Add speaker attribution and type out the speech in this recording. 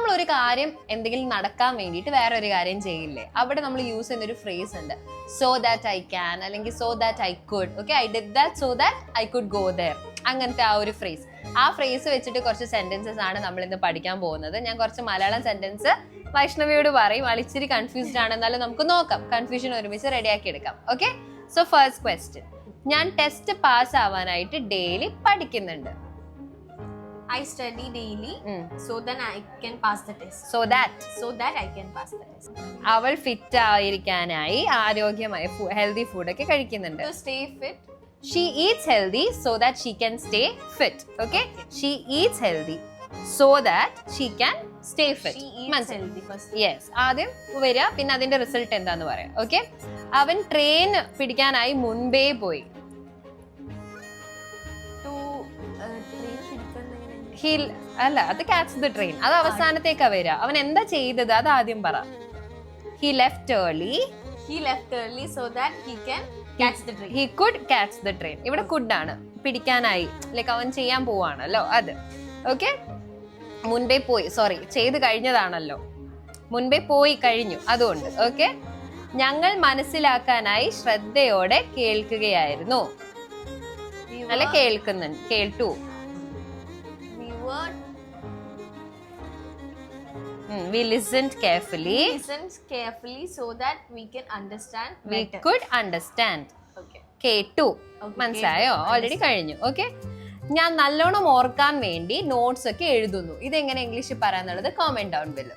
Speaker 1: നമ്മൾ ഒരു കാര്യം എന്തെങ്കിലും നടക്കാൻ വേണ്ടിയിട്ട് വേറെ ഒരു കാര്യം ചെയ്യില്ലേ, അവിടെ നമ്മൾ യൂസ് ചെയ്യുന്ന ഒരു ഫ്രേസ് ഉണ്ട്, സോ ദാറ്റ് ഐ ക്യാൻ, അല്ലെങ്കിൽ so that I could. Okay, I did that so that I could go there. അങ്ങനത്തെ ആ ഒരു ഫ്രേസ്. ആ ഫ്രേസ് വെച്ചിട്ട് കുറച്ച് സെന്റൻസസ് ആണ് നമ്മൾ ഇന്ന് പഠിക്കാൻ പോകുന്നത്. ഞാൻ കുറച്ച് മലയാളം സെന്റൻസ് വൈഷ്ണവിയോട് പറയും. ആൾ ഇച്ചിരി കൺഫ്യൂസ്ഡ് ആണ്, എന്നാലും നമുക്ക് നോക്കാം, കൺഫ്യൂഷൻ ഒരുമിച്ച് റെഡിയാക്കി എടുക്കാം. ഓക്കെ, സോ ഫസ്റ്റ് ക്വസ്റ്റ്യൻ, ഞാൻ ടെസ്റ്റ് പാസ് ആവാനായിട്ട് ഡെയിലി പഠിക്കുന്നുണ്ട്.
Speaker 2: I study daily so that I can pass the test.
Speaker 1: So that
Speaker 2: I can pass the test.
Speaker 1: അവൾ ഫിറ്റ് ആയിരിക്കാനായി ആരോഗ്യമായ ഹെൽത്തി ഫുഡ് ഒക്കെ കഴിക്കുന്നുണ്ട്.
Speaker 2: To stay fit.
Speaker 1: She eats healthy so that she can stay fit. Okay? She eats healthy so that she can stay fit.
Speaker 2: She eats healthy first.
Speaker 1: Yes. ആദ്യം വരിക, പിന്നെ അതിന്റെ result എന്താന്ന് പറയാം. Okay, അവൻ train പിടിക്കാനായി മുൻപേ പോയി. അല്ല, അത് ക്യാച്ച് ദ ട്രെയിൻ, അത് അവസാനത്തേക്കാ വരിക. അവൻ എന്താ ചെയ്തത് അത് ആദ്യം പറ. He left early
Speaker 2: so that he can catch the train.
Speaker 1: He could catch the train. ഇവിടെ കുഡ് ആണ്, പിടിക്കാനായി, ലൈക്ക് അവൻ ചെയ്യാൻ പോവാണല്ലോ അത്. ഓക്കെ, മുൻപേ പോയി, സോറി ചെയ്ത് കഴിഞ്ഞതാണല്ലോ, മുൻപേ പോയി കഴിഞ്ഞു, അതുകൊണ്ട്. ഓക്കെ, ഞങ്ങൾ മനസ്സിലാക്കാനായി ശ്രദ്ധയോടെ കേൾക്കുകയായിരുന്നു. അല്ല, കേട്ടു. We listened carefully
Speaker 2: so that we can understand better.
Speaker 1: We could understand.
Speaker 2: Okay.
Speaker 1: കേട്ടു. മനസ്സിലായോ? ഓൾറെഡി കഴിഞ്ഞു. ഓക്കെ, ഞാൻ നല്ലോണം ഓർക്കാൻ വേണ്ടി നോട്ട്സ് ഒക്കെ എഴുതുന്നു. ഇതെങ്ങനെ ഇംഗ്ലീഷിൽ പറയാന്നുള്ളത് കോമെന്റ് ഡൗൺ ബിലോ.